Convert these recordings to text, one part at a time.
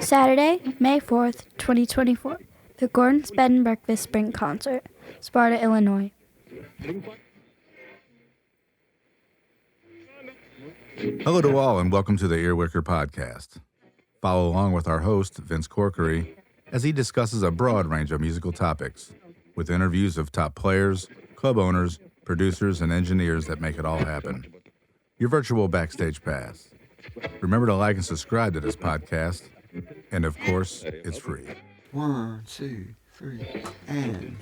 Saturday, May 4th, 2024, the Gordon's Bed and Breakfast Spring Concert, Sparta, Illinois. Hello to all and welcome to the Ear-Wicker podcast. Follow along with our host, Vince Corkery, as he discusses a broad range of musical topics, with interviews of top players, club owners, producers, and engineers that make it all happen. Your virtual backstage pass. Remember to like and subscribe to this podcast, and of course, it's free. 1, 2, 3, and...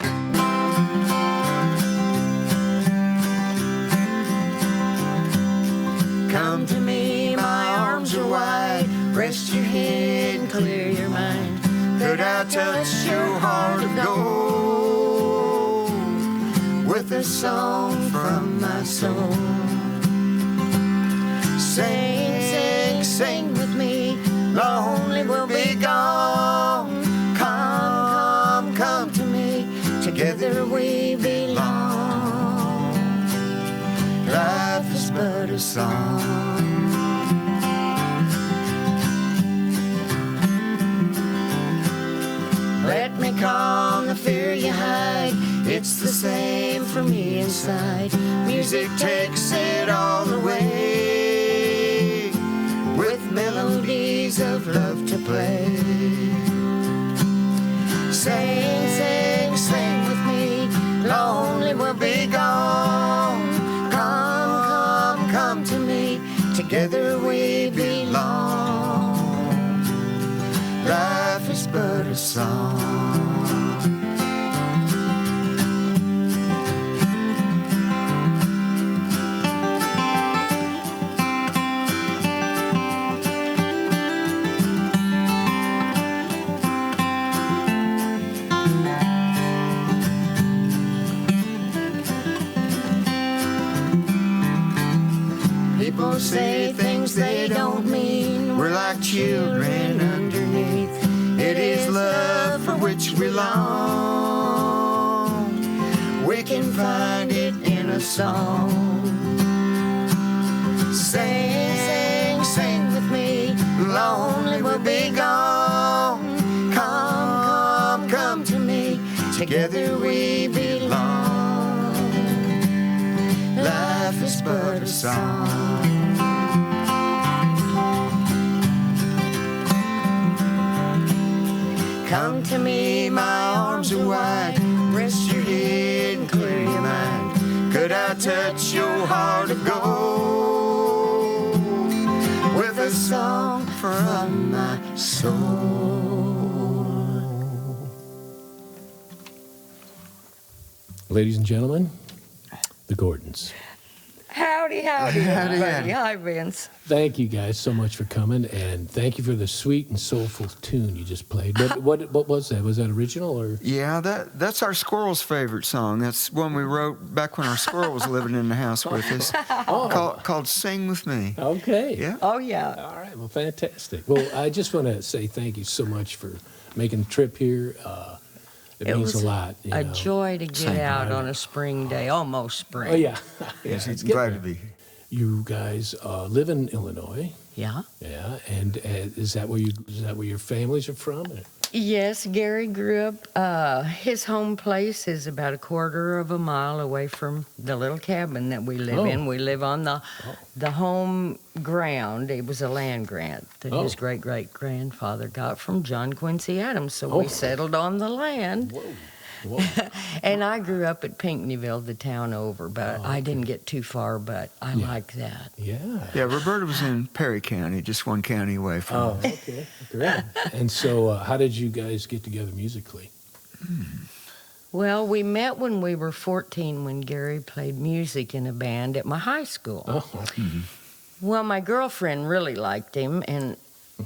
Come to me, my arms are wide. Rest your head and clear your mind. Could I touch your heart of gold with a song from my soul? Sing, sing, sing with me. Lonely will be gone. Come, come, come to me. Together we belong. Life is but a song. Let me calm the fear you hide. It's the same for me inside. Music takes it all the way, with melodies of love to play. Sing, sing, sing with me. Lonely will be gone. Come, come, come to me. Together we belong. Life is but a song. People say things they don't mean. We're like children underneath. It is love for which we long. We can find it in a song. Sing, sing, sing with me. Lonely will be gone. Come, come, come to me. Together we belong. Life is but a song. Come to me, my arms are wide. Rest your head and clear your mind. Could I touch your heart of gold with a song from my soul? Ladies and gentlemen, the Gordons. Howdy, everybody. Hi, Vince. Thank you guys so much for coming, and thank you for the sweet and soulful tune you just played. What was that? Was that original or? Yeah, that's our squirrel's favorite song. That's one we wrote back when our squirrel was living in the house with us. Called "Sing with Me." Okay. Yeah. Oh, yeah. All right. Well, fantastic. Well, I just want to say thank you so much for making the trip here. It means a lot. A joy to get out on a spring day, almost spring. Oh yeah. Yes, it's glad to be here. You guys live in Illinois. Yeah. Yeah, and is that where your families are from? Yes, Gary grew up. His home place is about a quarter of a mile away from the little cabin that we live in. We live on the home ground. It was a land grant that his great-great-grandfather got from John Quincy Adams, so we settled on the land. Whoa. And I grew up at Pinckneyville, the town over, but I didn't get too far, but I like that. Yeah. Yeah, Roberta was in Perry County, just one county away from us. Okay. Great. And so how did you guys get together musically? Well, we met when we were 14 when Gary played music in a band at my high school. Well, my girlfriend really liked him, and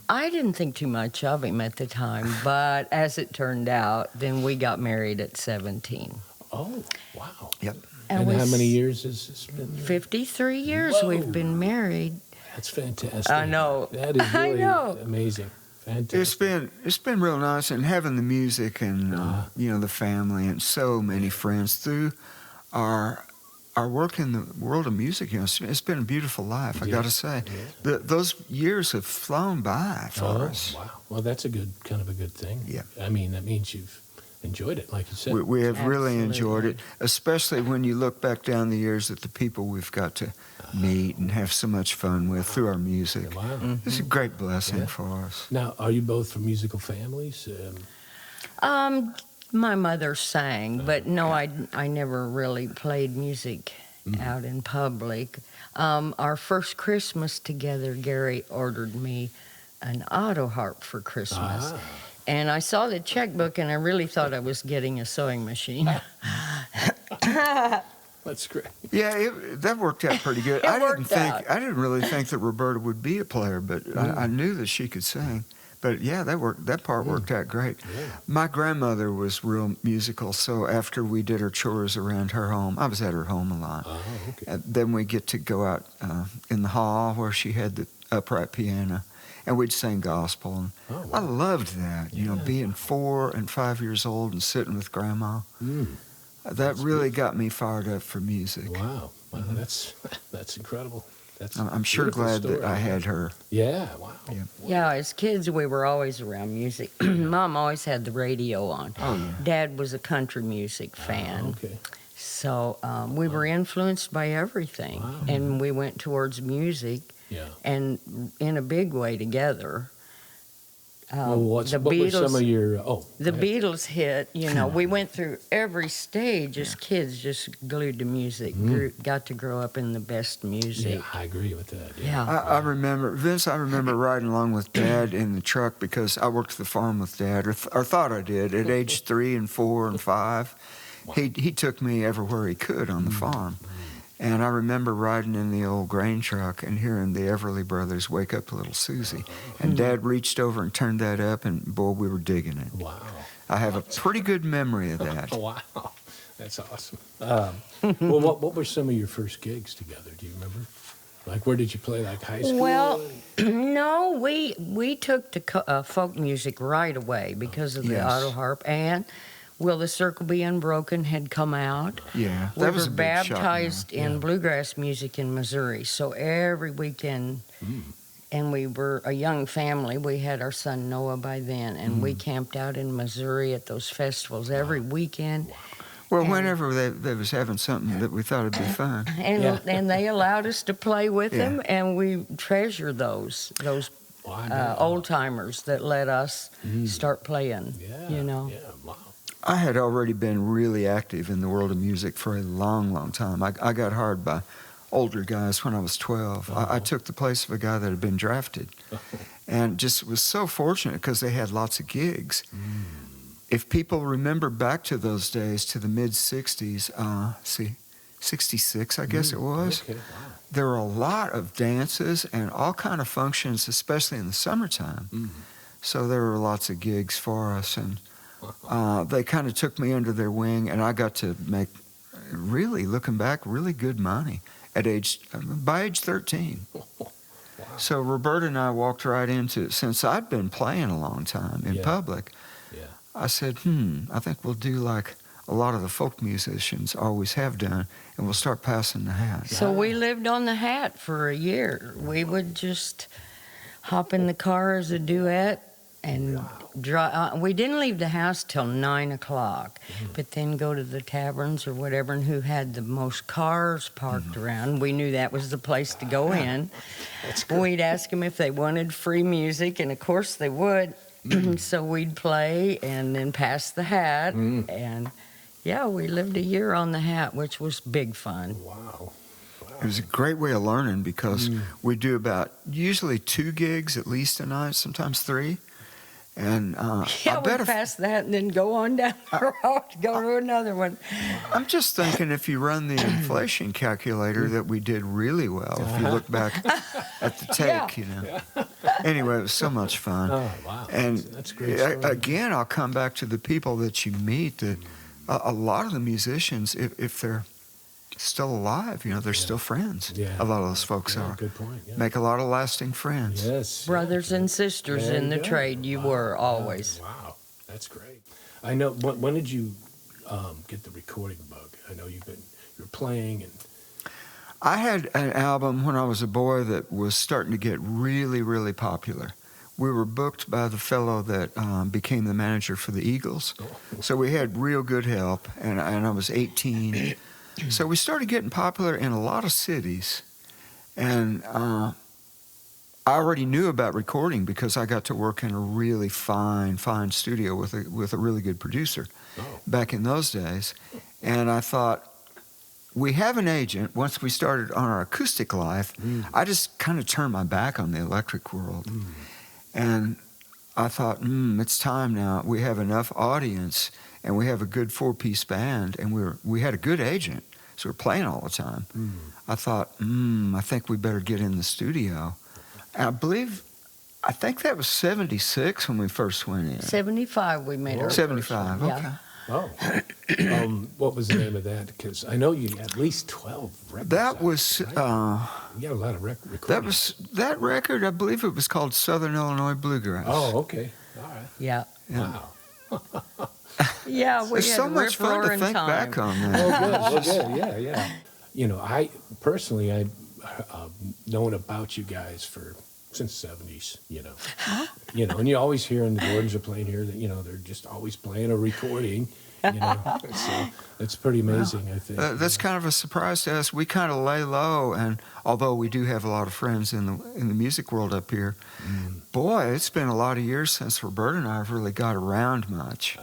I didn't think too much of him at the time, but as it turned out, then we got married at 17. Oh, wow. Yep. And how many years has this been? 53 years we've been married. That's fantastic. I know. That is really amazing. Fantastic. It's been real nice, and having the music and the family and so many friends through our our work in the world of music, it's been a beautiful life, I Yeah. got to say. Yeah. Those years have flown by for us. Wow. Well, that's a good thing. Yeah. I mean, that means you've enjoyed it, like you said. We have really enjoyed it, Absolutely. especially when you look back down the years at the people we've got to meet and have so much fun with through our music. Wow. It's a great blessing Yeah. for us. Now, are you both from musical families? My mother sang, but no, I never really played music out in public. Our first Christmas together, Gary ordered me an auto harp for Christmas. And I saw the checkbook, and I really thought I was getting a sewing machine. That's great. Yeah, that worked out pretty good. It worked out. I didn't really think that Roberta would be a player, but I knew that she could sing. But yeah, that part worked out great. Yeah. My grandmother was real musical, so after we did our chores around her home, I was at her home a lot. Oh, okay. And then we get to go out in the hall where she had the upright piano, and we'd sing gospel. And Oh, I wow. loved that, being 4 and 5 years old and sitting with Grandma. That really got me fired up for music. Wow. Wow, that's incredible. That's I'm sure beautiful glad story. that I had her. Yeah, wow. Yeah. Yeah, as kids, we were always around music. Mom always had the radio on. Oh, yeah. Dad was a country music fan. Okay. So we were influenced by everything. Wow. And we went towards music, Yeah. and in a big way together. Well, what the were some of Beatles- your? The go ahead. Beatles hit, we went through every stage as kids, just glued to music. Got to grow up in the best music. Yeah, I agree with that. Yeah. I remember, Vince, I remember riding along with Dad in the truck because I worked the farm with Dad, or thought I did, at age 3 and 4 and 5. He took me everywhere he could on the farm. And I remember riding in the old grain truck and hearing the Everly Brothers Wake Up Little Susie. And Dad reached over and turned that up, and boy, we were digging it. Wow. I have a pretty good memory of that. Wow. That's awesome. Well, what were some of your first gigs together? Do you remember? Like, where did you play? Like high school? Well, no, we took to folk music right away because of the Yes. auto harp, and Will the Circle Be Unbroken had come out. Yeah, We that was were a big shock. baptized in Yeah. bluegrass music in Missouri, so every weekend, and we were a young family. We had our son Noah by then, and we camped out in Missouri at those festivals every weekend. Well, whenever they was having something that we thought would be fun. And Yeah. and they allowed us to play with Yeah. them, and we treasure those Well, I know. old timers that let us start playing. Yeah. Yeah. Wow. I had already been really active in the world of music for a long, long time. I got hired by older guys when I was 12. I took the place of a guy that had been drafted, and just was so fortunate because they had lots of gigs. If people remember back to those days, to the mid-'60s, 66, I guess it was, Okay. Wow. there were a lot of dances and all kind of functions, especially in the summertime. So there were lots of gigs for us, and they kind of took me under their wing, and I got to make, really, looking back, really good money by age 13. So Roberta and I walked right into it. Since I'd been playing a long time in Yeah. public, Yeah. I said, I think we'll do like a lot of the folk musicians always have done, and we'll start passing the hat. So we lived on the hat for a year. We would just hop in the car as a duet and drive. We didn't leave the house till 9 o'clock, but then go to the taverns or whatever, and who had the most cars parked around. We knew that was the place to go in. We'd ask them if they wanted free music, and of course they would. So we'd play and then pass the hat, and yeah, we lived a year on the hat, which was big fun. Wow. It was a great way of learning because we do about usually 2 gigs at least a night, sometimes 3. And Yeah, I we bet pass that and then go on down the road to go to another one. I'm just thinking if you run the inflation calculator that we did really well. If you look back at the take, Anyway, it was so much fun. Oh, wow. And That's a great story. again, I'll come back to the people that you meet. That a lot of the musicians, if they're still alive, they're still friends. Yeah. A lot of those folks Yeah, are. good point. Yeah. Make a lot of lasting friends. Yes. Brothers and sisters There in you the go. trade, you were always. Wow, that's great. I know. When did you get the recording bug? I know you've been you're playing and. I had an album when I was a boy that was starting to get really, really popular. We were booked by the fellow that became the manager for the Eagles. So we had real good help, and I was 18. So we started getting popular in a lot of cities. And I already knew about recording because I got to work in a really fine studio with a really good producer back in those days. And I thought, we have an agent. Once we started on our acoustic life, I just kind of turned my back on the electric world. And I thought, it's time now. We have enough audience, and we have a good 4-piece band, and we had a good agent, so we're playing all the time. I thought, I think we better get in the studio. And I think that was 76 when we first went in. 75 we made our 75, first one. okay. Yeah. Oh, what was the name of that? Because I know you had at least 12 records. That was right? You got a lot of recordings. that record. I believe it was called Southern Illinois Bluegrass. Oh, okay. All right. Yeah. Wow. Yeah, we It's had so much fun to rip-roaring think time. back on that. Oh, good. Yeah. You know, I personally, I've known about you guys since the 70s, you know. And you always hear, and the Gordons are playing here, that, you know, they're just always playing or recording, you know. So it's pretty amazing, I think. That's kind of a surprise to us. We kind of lay low, and although we do have a lot of friends in the music world up here, boy, it's been a lot of years since Roberta and I have really got around much.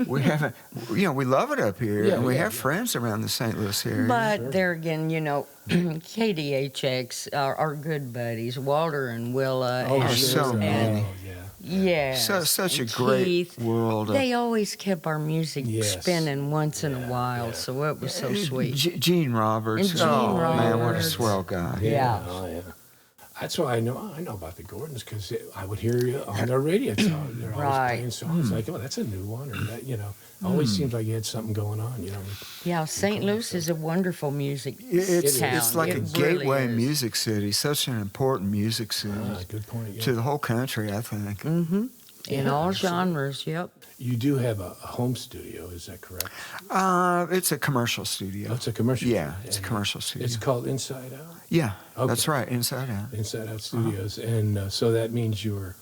We haven't, we love it up here, and we have friends around the St. Louis area. But there again, KDHX are good buddies, Walter and Willa. and, so many. Yeah. Such a and great Keith. world. They always kept our music Yes. spinning once in a while, so it was so sweet. Gene Roberts. And Gene Man, what a Roberts. swell guy. Yeah. Oh, yeah. That's why I know about the Gordons, because I would hear you on their radio. They're always Right. playing songs like, oh, that's a new one, or that, always seemed like you had something going on, Yeah, St. Louis is a wonderful music It's town. like It a really gateway is. music city, such an important music city Good point. Yeah. to the whole country, I think. In all genres, yep. You do have a home studio, is that correct? It's a commercial studio. Oh, it's a commercial. Yeah, it's a And commercial studio. It's called Inside Out. Yeah, Okay. that's right, Inside Out. Inside Out Studios, and so that means you're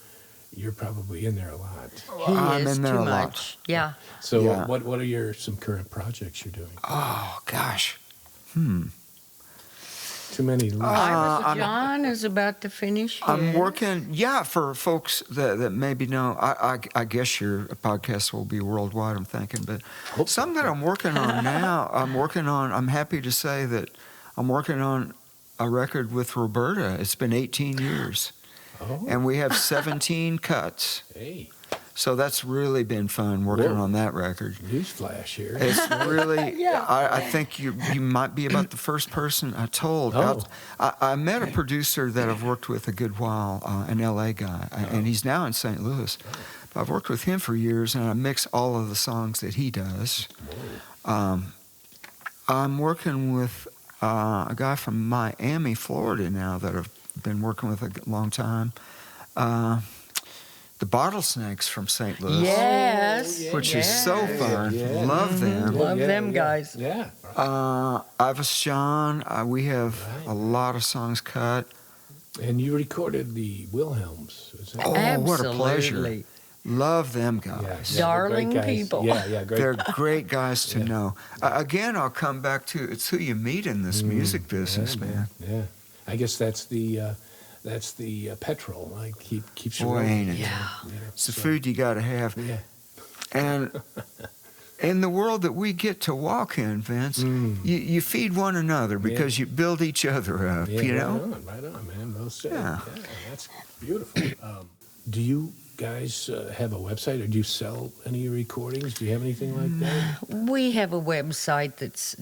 probably in there a lot. He I'm is in there too a lot. much. Yeah. So Yeah. what are some current projects you're doing? Oh, gosh. Too many. Iris John is about to finish. I'm his. working, for folks that maybe know, I guess your podcast will be worldwide, I'm thinking, but Hope so. something that I'm working on now, I'm happy to say that I'm working on a record with Roberta. It's been 18 years, Oh, and we have 17 cuts. hey, So that's really been fun working Whoa. on that record. newsflash here. It's really, Yeah. I think you might be about the first person I told. Oh. I met a producer that I've worked with a good while, an LA guy, and he's now in St. Louis. But I've worked with him for years, and I mix all of the songs that he does. I'm working with a guy from Miami, Florida now that I've been working with a long time. The Bottle Snakes from St. Louis. Yes. Which is so fun. Yeah. Love them. Love them guys. Yeah. Ivis John, we have a lot of songs cut. And you recorded the Wilhelms. Is that Oh, what a pleasure. Absolutely. Love them Yeah, guys. yeah, Darling they're great guys. people. Yeah, great. They're great guys to Yeah. know. Again, I'll come back to it's who you meet in this music business, man. Yeah. I guess that's the petrol. Like keeps you Boy, rolling. ain't it? Yeah. It's the food you got to have. Yeah. And in the world that we get to walk in, Vince, you feed one another because you build each other up, Yeah, you know? Right on, man. Well said. Yeah. Yeah, that's beautiful. Do you guys have a website, or do you sell any of your recordings? Do you have anything like that? We have a website that's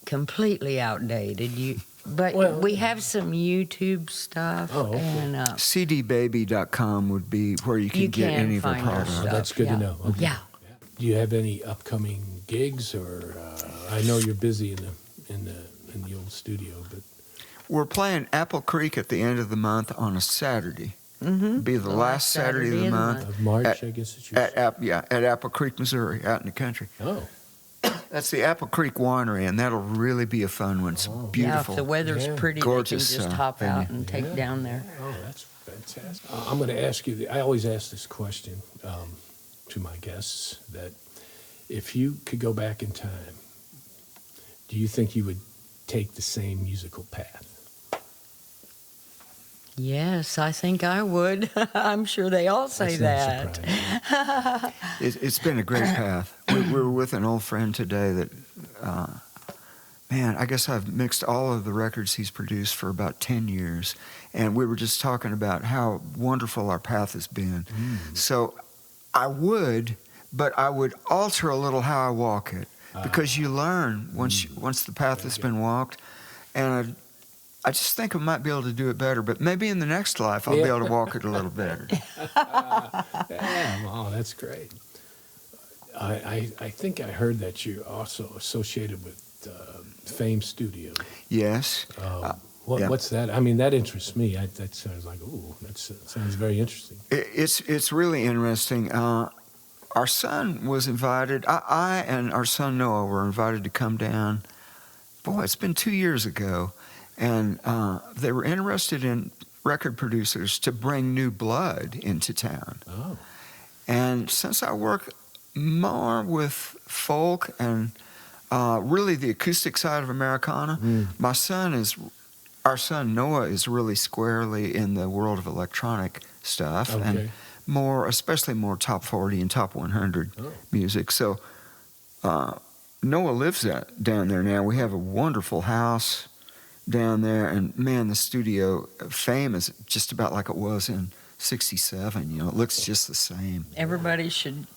completely outdated. But Well- we have some YouTube stuff. Oh, okay. And cdbaby.com would be where you can You get can any of our find our products. stuff. That's good to yeah. know. Okay. Yeah. Do you have any upcoming gigs, or I know you're busy in the old studio, but We're playing Apple Creek at the end of the month on a Saturday. Mm-hmm. Be the last Saturday of the month. of March, At- I guess it's your. At Apple Creek, Missouri, out in the country. Oh, That's the Apple Creek Winery, and that'll really be a fun one. It's Yeah, beautiful. if the weather's Yeah. pretty, Gorgeous, they can just hop out and take Yeah. down there. Oh, that's fantastic. I'm going to ask you, I always ask this question to my guests, that if you could go back in time, do you think you would take the same musical path? Yes, I think I would. I'm sure they all say That's not that. surprising. It's been a great path. We were with an old friend today that, man, I guess I've mixed all of the records he's produced for about 10 years. And we were just talking about how wonderful our path has been. So I would, but I would alter a little how I walk it. Because you learn once the path has been walked. And I just think I might be able to do it better, but maybe in the next life I'll be able to walk it a little better. Yeah, oh, that's great. I think I heard that you're also associated with Fame Studio. Yes. Yeah. What's that? I mean, that interests me. That sounds like, sounds very interesting. It's really interesting. Our son was invited. I and our son Noah were invited to come down. Boy, it's been 2 years ago. And they were interested in record producers to bring new blood into town. Oh. And since I work more with folk and really the acoustic side of Americana, our son Noah is really squarely in the world of electronic stuff and especially more top 40 and top 100 music. So Noah lives down there now. We have a wonderful house down there, and man, the studio Fame is just about like it was in '67. You know, it looks just the same. Everybody should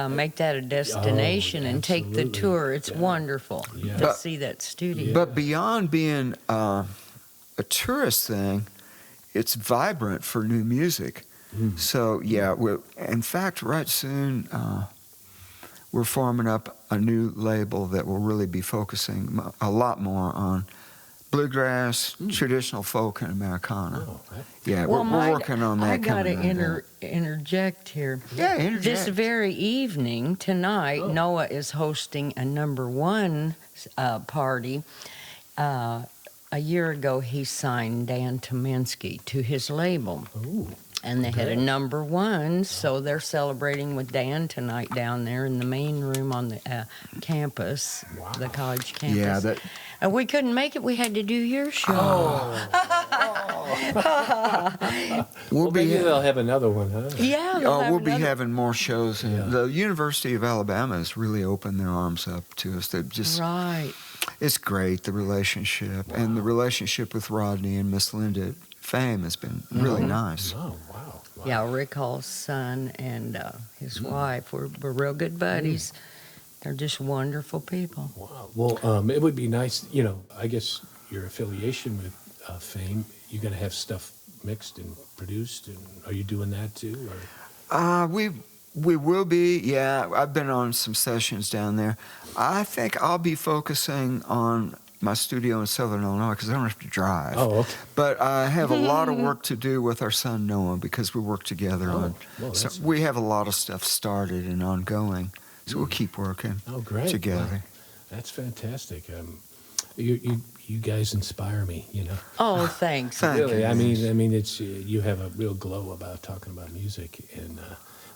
make that a destination and take the tour. It's wonderful to see that studio. But beyond being a tourist thing, it's vibrant for new music. So yeah, in fact, right soon we're forming up a new label that will really be focusing a lot more on bluegrass, traditional folk, and Americana. Yeah, we're working on that. I got to interject here. Yeah, interject. This very evening, tonight, Noah is hosting a #1 party. A year ago, he signed Dan Tominski to his label. Ooh. And they had a #1, so they're celebrating with Dan tonight down there in the main room on the campus, the college campus. Yeah, and we couldn't make it. We had to do your show. Maybe they'll have another one, huh? Yeah. We'll be having more shows. And the University of Alabama has really opened their arms up to us. They've just it's great, the relationship and the relationship with Rodney and Miss Linda. Fame has been really nice. Oh, wow. Yeah, Rick Hall's son and his wife were real good buddies. They're just wonderful people. Wow. Well, it would be nice, I guess your affiliation with Fame, you're going to have stuff mixed and produced, and are you doing that too? Or? We will be, yeah. I've been on some sessions down there. I think I'll be focusing on my studio in Southern Illinois because I don't have to drive. Oh, okay. But I have a lot of work to do with our son Noah because we work together on. So we have a lot of stuff started and ongoing. So we'll keep working together. Wow. That's fantastic. You guys inspire me. Oh, thanks. Really, I mean, it's you have a real glow about talking about music, and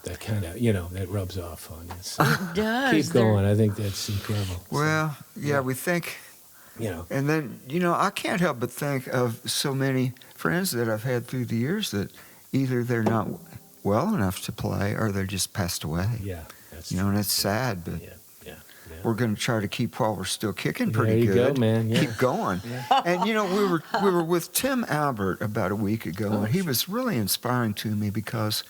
that kind of that rubs off on you. So it does. Keep going. I think that's incredible. Well, we think. And then, I can't help but think of so many friends that I've had through the years that either they're not well enough to play or they're just passed away. Yeah, that's true. And it's sad, but we're going to try to keep while we're still kicking pretty good. There you go, man. Yeah. Keep going. And, we were with Tim Albert about a week ago, and he was really inspiring to me because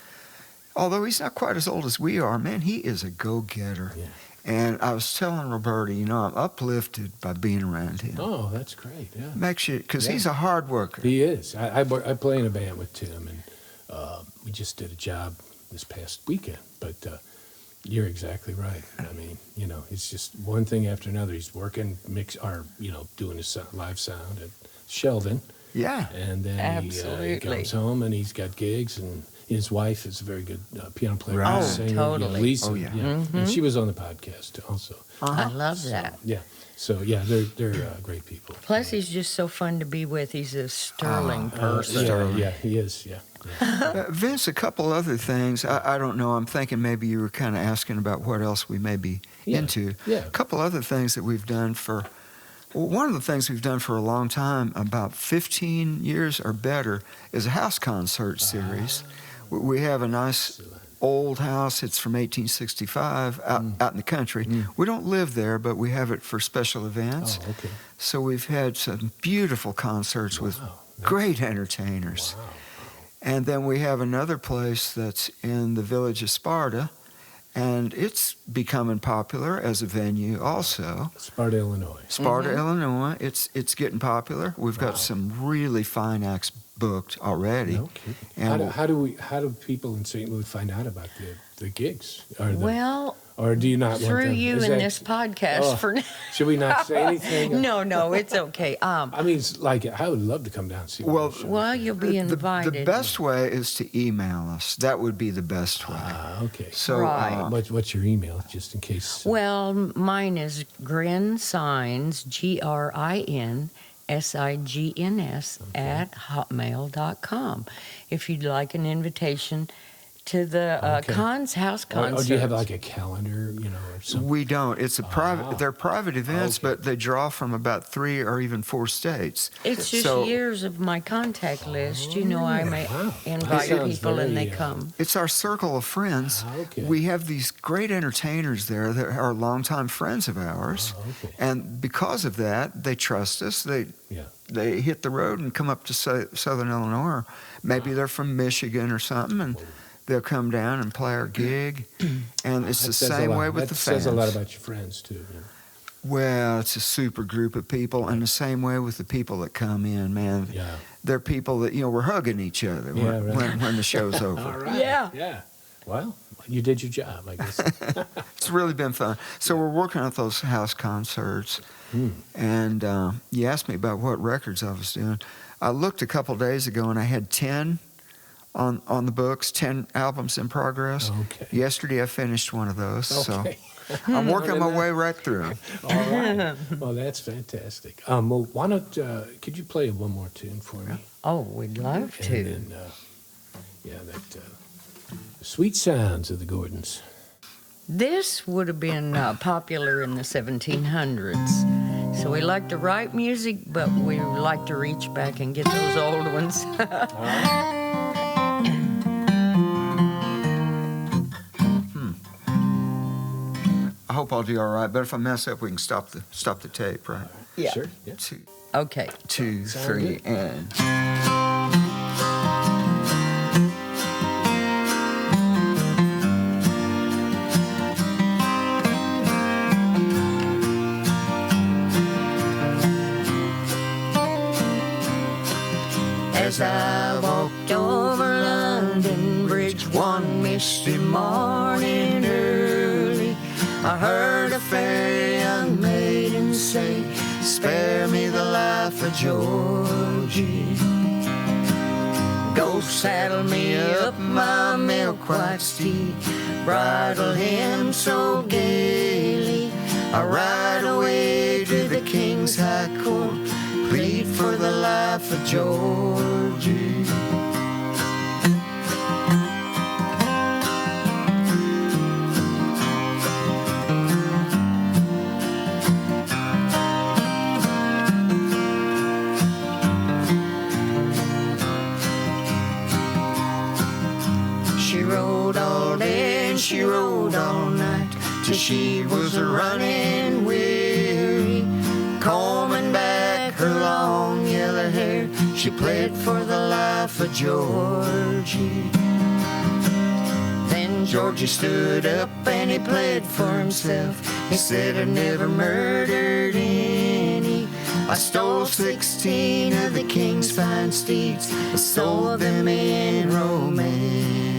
although he's not quite as old as we are, man, he is a go-getter. Yeah. And I was telling Roberta, I'm uplifted by being around him. Oh, that's great. Yeah. Makes you, because he's a hard worker. He is. I play in a band with Tim, and we just did a job this past weekend. But you're exactly right. I mean, it's just one thing after another. He's working, doing his live sound at Sheldon. Yeah. And then he comes home and he's got gigs, and his wife is a very good piano player, Right. and Oh, singer. totally. Yeah, Lisa. Oh, yeah. Yeah. And she was on the podcast also. I love that. Yeah. So yeah, they're great people. Plus, he's just so fun to be with. He's a sterling person. Yeah, he is. Yeah. Vince, a couple other things. I don't know. I'm thinking maybe you were kind of asking about what else we may be into. Yeah. A couple other things that we've done for. Well, one of the things we've done for a long time, about 15 years or better, is a house concert series. We have a nice old house. It's from 1865 out in the country. We don't live there, but we have it for special events. Oh, okay. So we've had some beautiful concerts with great entertainers. Wow. And then we have another place that's in the village of Sparta, and it's becoming popular as a venue also. Sparta, Illinois. Sparta, Illinois. It's getting popular. We've got some really fine acts booked already. No kidding. And How do people in St. Louis find out about the gigs? Well, or do you not want through them? you Is in that- this podcast Oh, for now. Should we not say anything? No, it's okay. I mean, it's like I would love to come down and see. one Well, of the shows. Well, you'll be invited. the best way is to email us. That would be the best way. Okay. So Right. What's your email, just in case? Well, mine is grinsigns, GRINSIGNS, at hotmail.com. If you'd like an invitation to the Okay. house Or concerts. do you have like a calendar, or something? we don't. It's a private. They're private events, Okay. but they draw from about 3 or even 4 states. It's just So- years of my contact list. I may Wow. invite That sounds people and they very, come. It's our circle of friends. Okay. We have these great entertainers there that are longtime friends of ours. Okay. And because of that, they trust us. Yeah. They hit the road and come up to Southern Illinois. Or maybe they're from Michigan or something, and they'll come down and play our gig. And it's That the says a same lot. way with That the fans. says a lot about your friends too. Well, it's a super group of people, and the same way with the people that come in, man. Yeah. They're people that, we're hugging each other Yeah, right. when the show's over. All right. Yeah. Yeah. Well, you did your job, I guess. It's really been fun. So we're working at those house concerts. And you asked me about what records I was doing. I looked a couple days ago, and I had 10 on the books, 10 albums in progress. Okay. Yesterday, I finished one of those. Okay. So I'm working my way right through 'em. All right. Well, that's fantastic. Well, why not? Could you play one more tune for me? Oh, we'd love to. And then, that Sweet Sounds of the Gordons. This would have been popular in the 1700s. So we like to write music, but we like to reach back and get those old ones. I hope I'll do all right. But if I mess up, we can stop the tape, right? Yeah. Sure. Yeah. Okay. 2, Sound 3, good. and. As I walked over London Bridge one misty morning early, I heard a fair young maiden say, "Spare me the life of Georgie. Go saddle me up my milk-white steed, bridle him so gaily. I ride away to the King's High Court, plead for the life of Georgie." She rode all day and she rode all night, till she was running weary. Combing back her long yellow hair, she pled for the life of Georgie. Then Georgie stood up and he pled for himself. He said, "I never murdered any. I stole 16 of the king's fine steeds. I sold them in romance."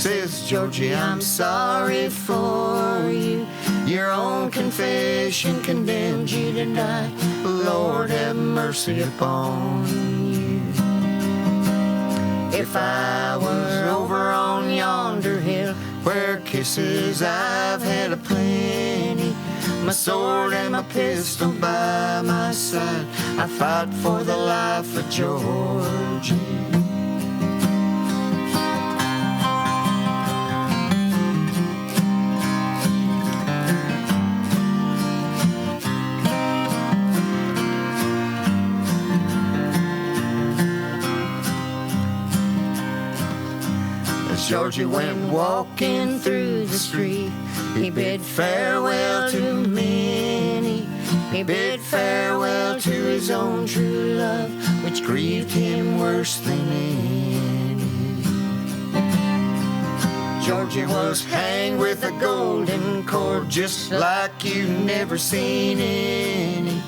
Says Georgie, I'm sorry for you. Your own confession condemned you to die. Lord, have mercy upon you. If I was over on yonder hill where kisses I've had aplenty, my sword and my pistol by my side, I fight for the life of Georgie. As Georgie went walking through the street, he bid farewell to many. He bid farewell to his own true love, which grieved him worse than any. Georgie was hanged with a golden cord, just like you never seen any.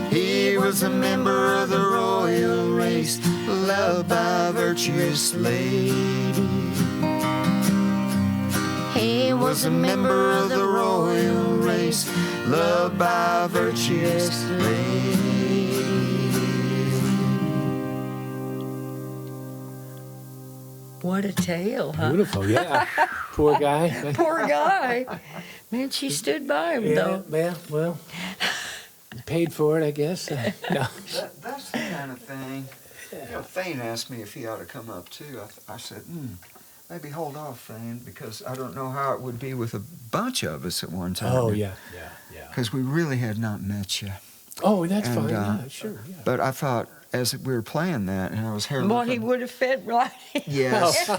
He was a member of the royal race, loved by a virtuous lady. He was a member of the royal race, loved by a virtuous lady. What a tale, huh? Beautiful, yeah. Poor guy. Poor guy. Man, she stood by him, though. Yeah, well, paid for it, I guess. No. That's the kind of thing. You know, Thane asked me if he ought to come up too. I said, maybe hold off, Thane, because I don't know how it would be with a bunch of us at one time. Oh, yeah. Because we really had not met you. Oh, that's And, fine. Yeah, sure. Yeah. But I thought, as we were playing that, and I was here Well, he looking, would have fit right in. yes,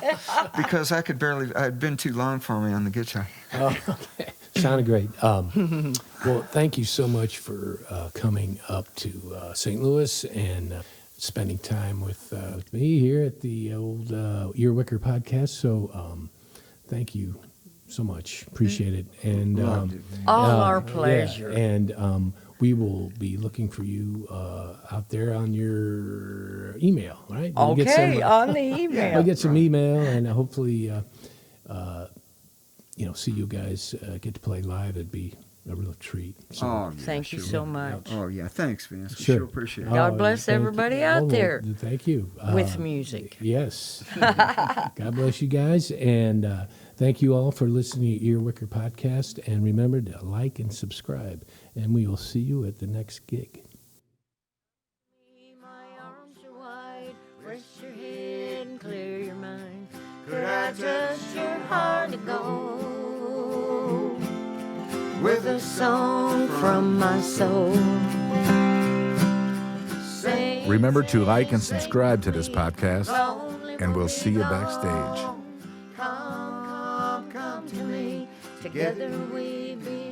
because I could barely, I'd been too long for me on the guitar. Oh, okay. Sounded great. Well, thank you so much for coming up to St. Louis and spending time with me here at the old Ear-Wicker podcast. So thank you so much. Appreciate it. And All our pleasure. Yeah, and we will be looking for you out there on your email, right? We'll get Okay, some, on the email. we'll get some email and hopefully, see you guys get to play live. It'd be a real treat. So, Thank you so much. Oh, yeah, thanks, Vince. We Sure. sure appreciate it. God bless thank everybody you. out Oh, there Thank you. with music. Yes. God bless you guys. And thank you all for listening to Ear-Wicker Podcast. And remember to like and subscribe. And we will see you at the next gig. My arms are wide, rest your head and clear your mind. Could I touch your heart to go with a song from my soul? Sing, Remember to like and subscribe to this podcast, lonely and we'll see you backstage. Come to me. Together we belong.